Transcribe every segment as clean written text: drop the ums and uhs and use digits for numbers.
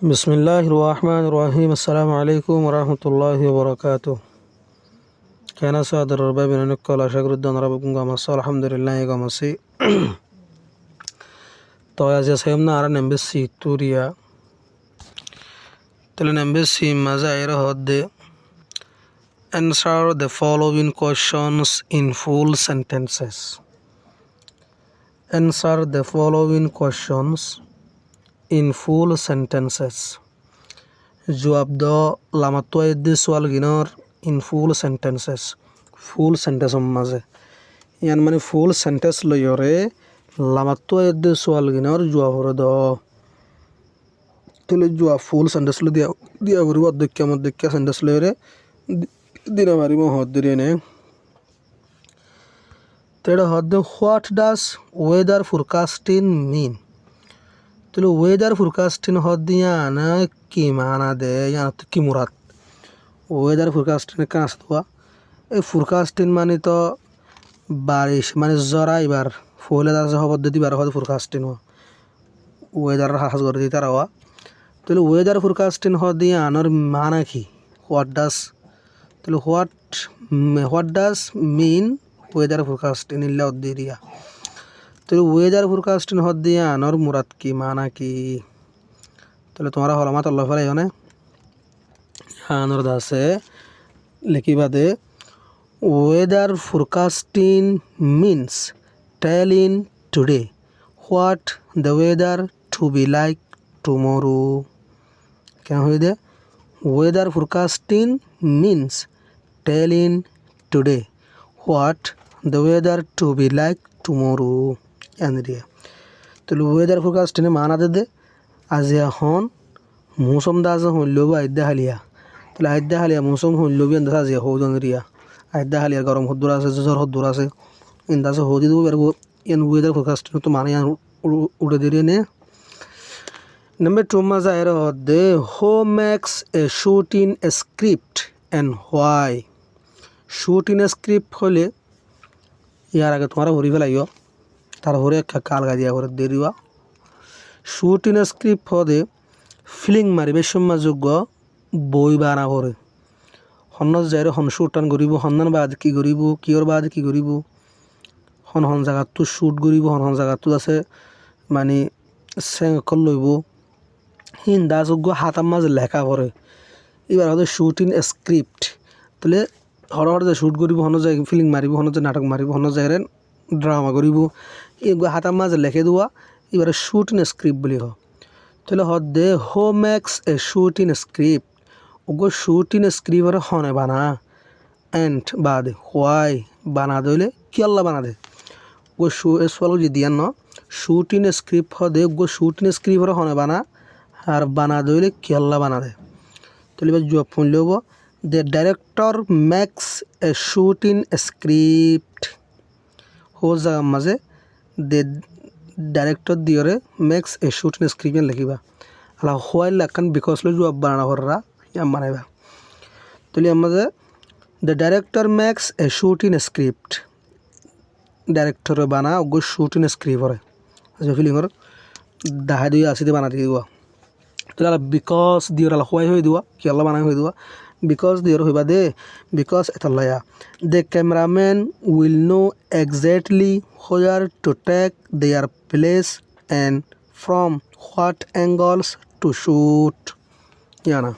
বিসমিল্লাহির রহমানির রহিম। আসসালামু আলাইকুম ওরহমতুল্লাহি ওবরাকাতুহ। কেন সাদর রবাই বিনানিকল আশা করি দনরাবকুম গামাস আলহামদুলিল্লাহ গামাসি তো আজ সাইমনা আর নেমবেসি তুরিয়া তাহলে নেমবেসি মাজা এর হদ্দে answer the following questions in full sentences. Answer the following questions in full sentences. জবাব দাও লামাতো এদ্দে সোয়াল গিনর in full sentences. full sentence মাঝে ইয়ান মানে full sentence লইরে লামাতো এদ্দে সোয়াল গিনর জবাব হরে দাও তাহলে জবাব full sentence লো দিয়া দিয়া বরি অধ্যক্ষ মধ্যক্ষ sentence লইরে দিনা মারি মো হদ দিয়ে নে তেড়া হদ হোয়াট ডাজ ওয়েদার ফোরকাস্টিং মিন তাহলে ওয়েদার ফোরকাস্টিং হদ দিয়া না কি মানা দে ইয়ান তো কি মুরাদ ওয়েদার ফোরকাস্টিং কাজ আসতো এই ফোরকাস্টিং মানে তো বারিশ মানে জরা এবার ফলে দাস পদ্ধতি বার হদ ফোরকাস্টিং ওয়েদার হাস করে দিতে রাওয়া তাহলে ওয়েদার ফোরকাস্টিং হদ দিয়া আনার মানা কি হোয়াট ডাজ তাহলে what does mean weather forecasting ইল্লা দিয়া তাহলে ওয়েদার ফোরকাস্টিং হদ দিয়া আনার মুরাদ কি মানা কি তাহলে তোমার হলামাত আল্লাহ ফেলাই হনে আনার দাসে লিখিবা the weather forecasting means telling today what the weather to be like tomorrow কেন হয়ে the weather forecasting means telling today what the weather to be like tomorrow এন্দ্রিয়া তাহলে ওয়েদার ফোরকাস্টিং মানা দে আজ এখন মৌসুম দাস হইল আইদা হালিয়া তাহলে আইদা হালিয়া মৌসুম হইল আন্দাজ আজ হৌজন রিয়া আইদা হালিয়া গরম হদ্দুর আছে জ্বর হদ্দুর আছে ইন্দাজ হদি দেবো বেরবো ইয়ান ওয়েদার ফোরকাস্টিং তো মানে উড়ে দিয়ে নে Number 2 maza era hodde who makes a shooting script and why shooting script hole ইয়ার আগে তোমার হরি ফেলাইও তার হরে কাল গাদিয়া করে দেরিবা shooting script হদে ফিলিং মারিবে সমাযোগ্য বই বানা করে হন্ন যাইরে হন শুটান করিব হন্নান বাদ কি করিব কিয়র বাদ কি করিব হন হন জায়গা তো শুট করিব হন হন জায়গা তো আছে মানে সেঙ্কল লইব হিন্দা যোগ্য হাতার মাঝে লেখা পড়ে এবার হয়তো শুটিং স্ক্রিপ্ট তাহলে হর হর যে শ্যুট করিব হন যায় ফিলিং মারিব হন যে নাটক মারিব হন যায় ড্রামা করিব এগুলো হাতার মাঝে লেখে দেওয়া এবারে শুটিং স্ক্রিপ্ট বলি হ তাহলে হদ দে হো মেক্স এ শুটিং স্ক্রিপ্ট ওগো শুটিং স্ক্রিপ্ট হনে বানা এন্ড বাদে হোয়াই বানা দইলে কি আল্লাহ বানা দে ও সোয়াল যে দিয়ান ন শুটিং স্ক্রিপ্ট হদে ওগো শুটিং স্ক্রিপ্ট হনে বানা আর বানা দইলে কি আল্লাহ বানা দে তাহলে এবার জবাব ফোন লব the director makes a shooting script হো জায়গা মাঝে দ্য ডাইরেক্টর দিয়রে মেক্স এ শুটিং স্ক্রিপ্ট লিখিবা আলা হোয়াই লাখান বিকজ লো জবাব বানানা হররা ইয়াম বানাইবা তাহলে আমাদের the director makes a shooting script director বানা ওগো শুটিং স্ক্রিপ্ট হরে আচ্ছা ফিলিংর দাহাই দুই আসিতে বানাতে দিব তাহলে বিকজ দিওর আলা হোয়াই হয়ে দেওয়া কি আল্লাহ বানাই হয়ে দেওয়া বিকজ দিওর হইবা দে বিকজ এতলাইয়া the cameraman will know exactly where to take their place and from what angles to shoot ইয়ানা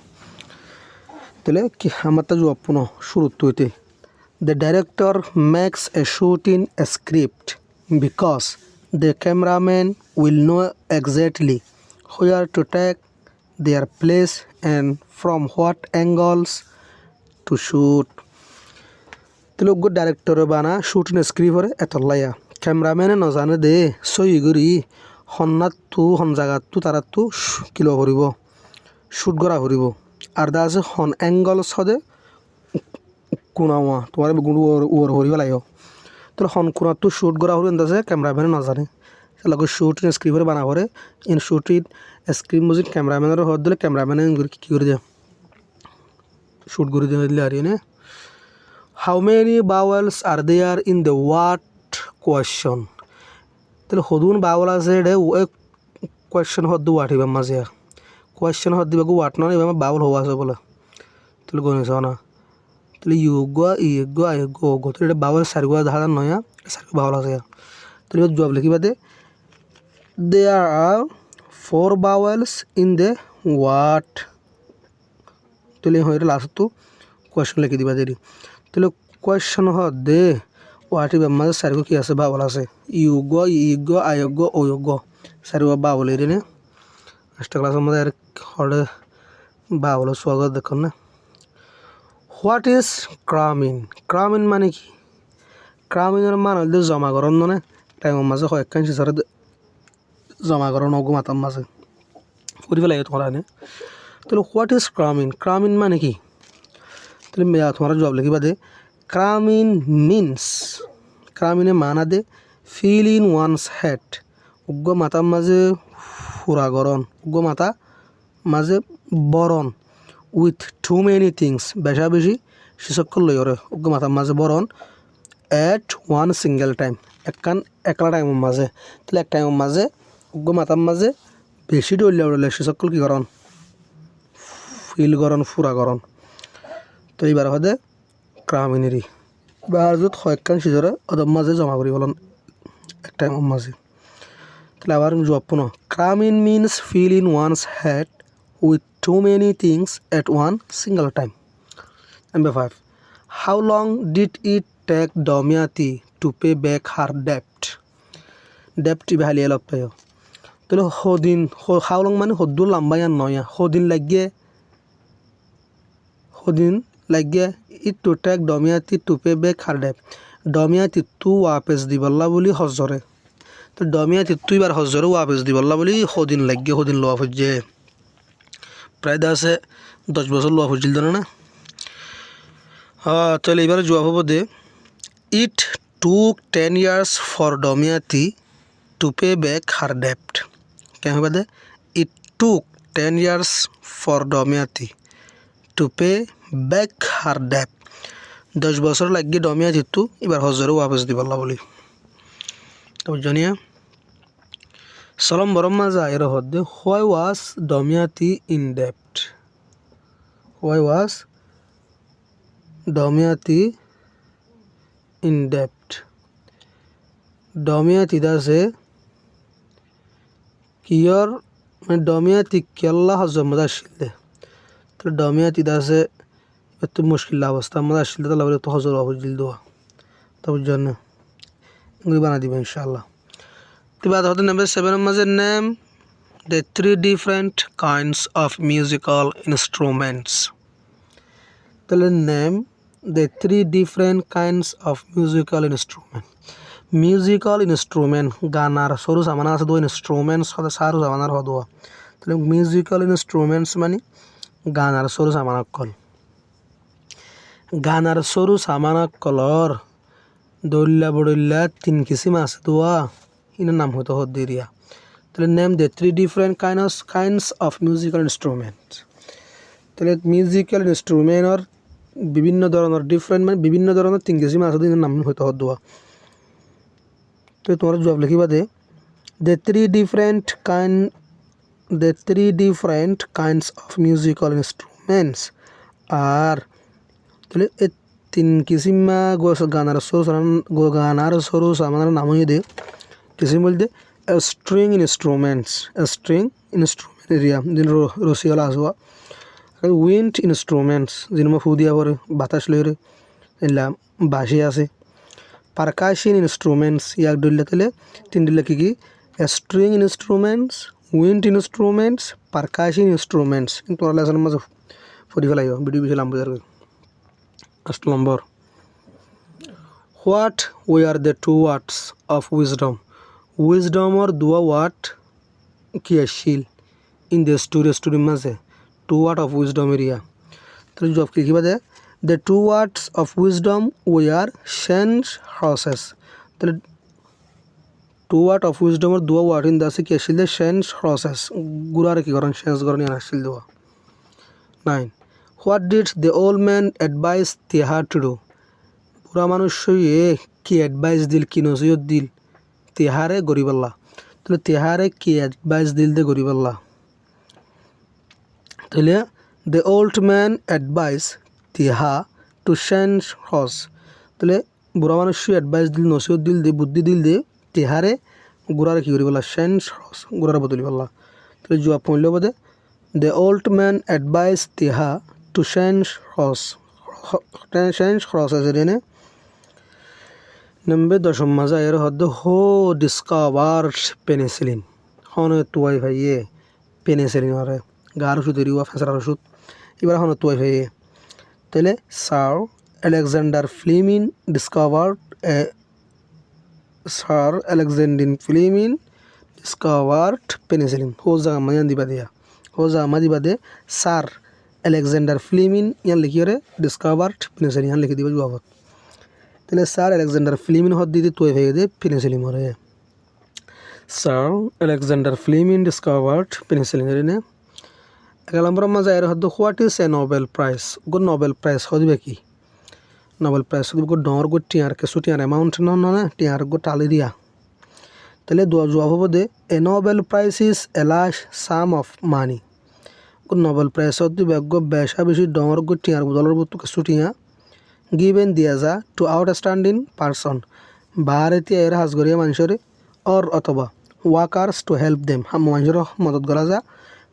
তাহলে কি আমার তা জবাব পুনঃ শুরু হইতে the director makes a shooting script because the cameraman will know exactly where to take their place and from what angles to shoot তাহলে ওগো ডাইরেক্টর বানা শুটিং স্ক্রিপ্ট হরে এতলাইয়া ক্যামেরাম্যানে নজানে দে সই করি হন্নাত তু হন জায়গা তু তারা তু কিলো করিব শুট করা করিব আর দা আছে হন অ্যাঙ্গলস হদে কোনাওয়া তোমার গুণ ওর হরিব লাইও তাহলে হন কোনা তু শুট করা হরি আছে ক্যামেরাম্যানে নজানে লগে শুটিং স্ক্রিপ্ট বানা করে ইন শুটিং স্ক্রিপ্ট মজিদ ক্যামেরাম্যানের হদ দিলে ক্যামেরাম্যানে কি করে দেয় শুট করে দিলে আর এনে how many vowels are there in the what question তাহলে হদুন বাওয়েল আছে কোয়েশ্চন হদ হোয়াট হইবা মাঝে কোয়েশ্চন হদ দিবা ওয়াট নয় এবার বাউল হওয়া আছে বলে তাহলে গণিস না তাহলে ইউগো ইগো আইগো গো তো এটা বাউল সারগো ধারা নয় সারগো বাউল আছে তাহলে এবার জবাব লিখিবা দে there are 4 vowels in the what তাহলে হয় লাস্ট তো কোয়েশ্চন লিখে দিবা দেরি তাহলে কোয়েশ্চন হদে ওয়াটি মাঝে সারগো কি আছে বাউল আছে ইউগো ইগো আইগো ওগো সারগো বাউল এর নে আজটা ক্লাসের মধ্যে আর হড়ে বাউল স্বাগত দেখুন না হোয়াট ইজ ক্রামিন ক্রামিন মানে কি ক্রামিনের মানে হল জমাকরণ মানে টাইমের মাঝে কয়েকখান সিসারে জমাকরণ অগু মাতার মাঝে করে ফেলাই তোমরা এনে তাহলে হোয়াট ইজ ক্রামিন ক্রামিন মানে কি তাহলে তোমরা জবাব লিখিবা দে ক্রামিন মিনস ক্রামিনে মানা they fill in one's head উগ্র মাতার মাঝে ফুরাগরণ উগ্র মাতা মাঝে বরণ উইথ টু মেনি থিংস বেশা বেশি শিশকল লই ওরে উগ্র মাতার মাঝে বরণ এট ওয়ান সিঙ্গেল টাইম একলা টাইমের মাঝে তাহলে এক টাইমের মাঝে উগ্র মাতার মাঝে বেশি ডলে উড়লে শিশকল কী করণ ফিল করণ ফুরাগরণ তো এইবার হদে ক্রামিনেরই বা যত কয়েকখান সিজরে ওদের মাঝে জমা করি বলেন এক টাইমের মাঝে তাহলে আবার জবাব পুনঃ cramming means fill in one's head with too many things at one single time. Number 5. How long did it take Damayanti to pay back her debt? Debt ibahali elop tayo. Tolo hodin how long mane hodul lamba yan noya. Hodin lagge it to take Damayanti to pay back her debt. Damayanti tu wapes diballa boli hojjore. To Damayanti tu ibar hojjore wapes diballa boli hodin lagge hodin loa hojje. প্রায় 10 বছর লোয়া হচ্ছিল না তাহলে এবারে জবাব হবো দে it took 10 years for Domiati to pay back her ডেপ্ট কেন হবে দে it took 10 years for Domiati to pay back her ডেপ্ট 10 বছর লাগিয়ে ডমিয়াতি তু এবার হজরে ওয়াপস দিবল্লা বলি তো জানিয়া সালাম বরম মাজা এর হদে হোয়াই ওয়াজ ডমিয়াতি ইন ডেপ্ট হোয়াই ওয়াজ ডমিয়াতি ইন ডেপ্ট ডমিয়াতি দাসে কিয়র মানে ডমিয়াতি কেল্লা হজর মজা আসলে তো ডমিয়াতি দাসে এত মুশকিল অবস্থা মজা আসলে তো লাগলে তো হজর অবজিল দোয়া তো বুঝছেন এগুলি বানা দিবেন ইনশাআল্লাহ বাদ হতে নাম্বার 7 মাঝে name the 3 different kinds of musical instruments তাহলে name the 3 different kinds of musical instrument গানার সরু সামানা আছে দুই ইনস্ট্রুমেন্টস হতে সারু সামানার হদোয়া তাহলে মিউজিক্যাল ইনস্ট্রুমেন্টস মানে গানার সরু সামানাক্কল গানার সরু সামানাক্কলর দৌল্লা বড়ল্লা 3 কিসিম আছে দোয়া ইনার নাম হতো হদ্দিরিয়া তাহলে name the 3 different kinds of musical instruments তাহলে মিউজিক্যাল ইনস্ট্রুমেন্টর বিভিন্ন ধরনের ডিফারেন্ট মানে বিভিন্ন ধরনের 3 কিসিম আছে ইনার নাম হতো হদ্দোয়া তো তোমরা জবাব লিখিবা দে the 3 different kinds of musical instruments are তাহলে এই 3 কিসিম গানার সরু সামানার নাম হয়ে দে किसी बोलते स्ट्रिंग इंस्ट्रूमेंट्स एरिया जिन रसियाला आसवा विंड इंस्ट्रूमेंट्स जिनमें फूदिया पर बातास लहरे इला बाशी आसे पारकाशिन इंस्ट्रूमेंट्स या डुल्ले तले 3 डिल्ले की string instruments wind instruments percussion instruments इन तो लेसन में फुदी फलायो वीडियो भी लाम बजार first number what way are the 2 words of wisdom or dua what কি আসিল ইন দ্য স্টোরি মাঝে 2 words of wisdom এরিয়া তাহলে জব কি কিবা দে the 2 words of wisdom were change horses তাহলে 2 words of wisdom or dua what in দাসে কি আসিল দে change horses গুরার কি করেন চেঞ্জ করেন আসিল দোয়া 9 what did the old man advise Tihar to do পুরা মানুষ কি অ্যাডভাইস দিল কি নসিহত দিল তিহারে গরিবাল্লাহ তাহলে তিহারে কি অ্যাডভাইস দিল দে গরিবাল্লাহ তাহলে the old man advised তিহা to change horse তাহলে বুড়া মানুষ অ্যাডভাইস দিল নসিহত দিল দে বুদ্ধি দিল দে তিহারে গুড়ারে কি করি বলা চেঞ্জ হর্স গুড়ারে বদলি বলা তাহলে জবাব পড়লে বোধে the old man advised তিহা to change horse এনে নম্বর দশম মাজা এর হদ্দ হো ডিসকভার্ড পেনিসিলিন হনে তুয়াই ভাইয়ে পেনিসিলিন আরে গার ওষুধ এরিওয়া ফেঁসরার ওষুধ এবার হনে তুয়াই ভাইয়ে তাহলে sir Alexander Fleming discovered penicillin হো জায়গা মায়ান দিবা দিয়া হো জায়গা মা দিবা দে স্যার আলেকজান্ডার ফ্লেমিং ইয়ান লিখি রে ডিসকভার্ড পেনিসিলিন ইয়ান লিখি দিবা জবাবত তাহলে স্যার আলেকজান্ডার ফ্লেমিং হদ দিদি তুই ভেঙে দে পেনিসিলিন মরে sir Alexander Fleming discovered penicillin রে 11 নম্বর মাঝে এর হদ what is a Nobel prize গো নোবেল প্রাইজ হদিবে কি নোবেল প্রাইজ হদিবে গো ডর গো টিয়ার কে সুটিয়ার অ্যামাউন্ট না টিয়ার গো টালি দিয়া তাহলে জবাব হবে দে a Nobel prize is a large sum of money গো নোবেল প্রাইজ হদিবে গো বেশা বেশি ডর গো টিয়ার ডলার বতু কে সুটিয়া given দিয়া যা টু আউটস্ট্যান্ডিং পারসন ভারতীয় এর হাজগরিয়া মানুষরে অর অথবা ওয়ার্কার্স টু হেল্প দেম হাম মানুষের মদত করা যা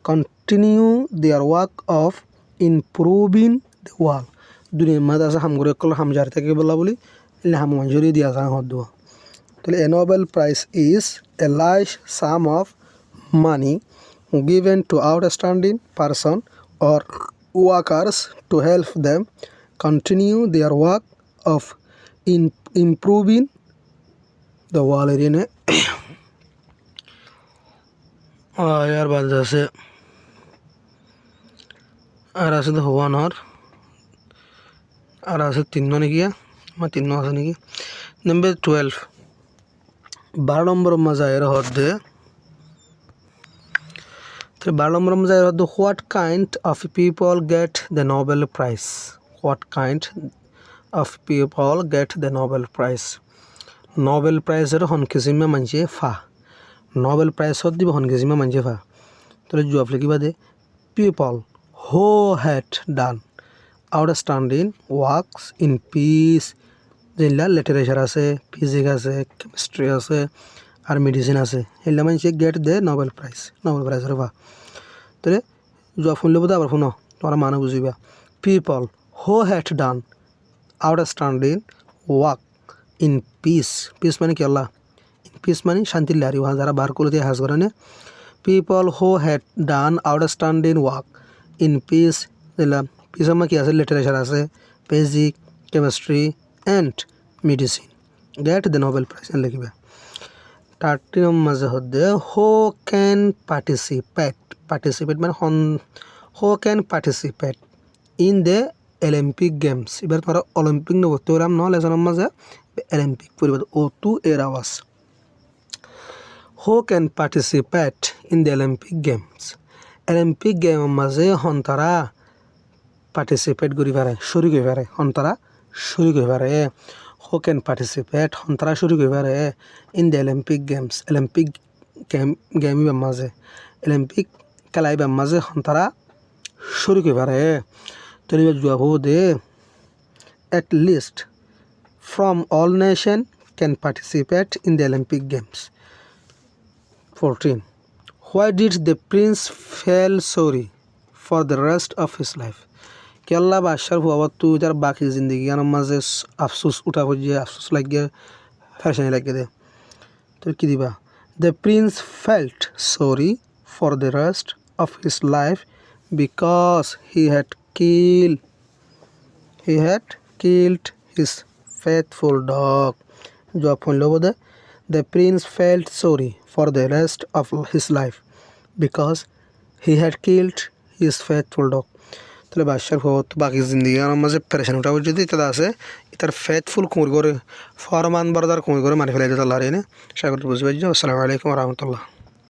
continue their work of improving the world দুনিয়ার মাঝে আছে হামগরে কল হামজার থেকে বলা বলি এলে হাম মানুষেরই দিয়া যা হদ দেওয়া তাহলে a Nobel prize is a large sum of money given to outstanding person or workers to help them continue their work of improving the wall area ne यार बात जैसे आरासे तो हुआ ना और आरासे तीनों ने किया मैं तीनों आसे नहीं किया नंबर 12 12 नंबर मजा आया रहा दे तो 12 नंबर मजा आया रहा what kind of people get the Nobel Prize what kind of people get the Nobel Prize Nobel Prize এর হন কিসিমে মানছে ফা Nobel Prize হদ দিব হন কিসিমে মানছে ফা তাহলে জবাব লিখিবা দে people who had done outstanding works in peace যেগুলা লিটারেচার আছে ফিজিক্স আছে কেমিস্ট্রি আছে আর মেডিসিন আছে এগুলা মানছে গেট দে Nobel Prize রে ফা তাহলে জবাব শুনলে বোধ আবার শুনো তোমরা মানে বুঝিবা people who had done outstanding work in peace মানে কি আল্লাহ in peace মানে শান্তির লারি ওহা যারা বার করতে হাজ করে না people who had done outstanding work in peace দিলাম পিস আমার কি আছে লিটারেচার আছে physics chemistry and medicine get the Nobel prize লিখবে 13 মাঝে হচ্ছে হু ক্যান পার্টিসিপেট মানে who can participate in the Olympic Games এবার তোমরা অলিম্পিক নেব তোরাম নহলে এজনের মাঝে অলিম্পিক পরিবার ও টু এর আওয়াজ who can participate in the Olympic Games Olympic Game মাঝে হন্তারা পার্টিসিপেট করি পারে শরীক হই পারে হন্তারা শরীক হই পারে who can participate হন্তারা শরীক হই পারে in the Olympic Games Olympic game মাঝে অলিম্পিক খেলাই মাঝে হন্তারা শরীক হই পারে তো জবাব দে at least from all nation can participate in the Olympic Games 14 why did the prince feel sorry for the rest of his life कि अल्लाह बादशाह हुआ तू इधर बाकी ज़िंदगी यानी मज़े अफसोस उठा हो जाए अफसोस लग गया फैशन लग गए तो कि दिबा the prince felt sorry for the rest of his life because he had killed his faithful dog जवाब फोन लो बोले the prince felt sorry for the rest of his life because he had killed his faithful dog তাহলে বাদশার বহুত বাকি জিন্দগি আমার মাঝে পরেশান উঠা যদি এটা আছে এটার ফেথফুল কুমুর করে ফরমান বরদার কুমুর করে মারি ফেলে দিতে আল্লাহ রে না সাগর বুঝবাই আসসালামু আলাইকুম ওয়া রাহমাতুল্লাহ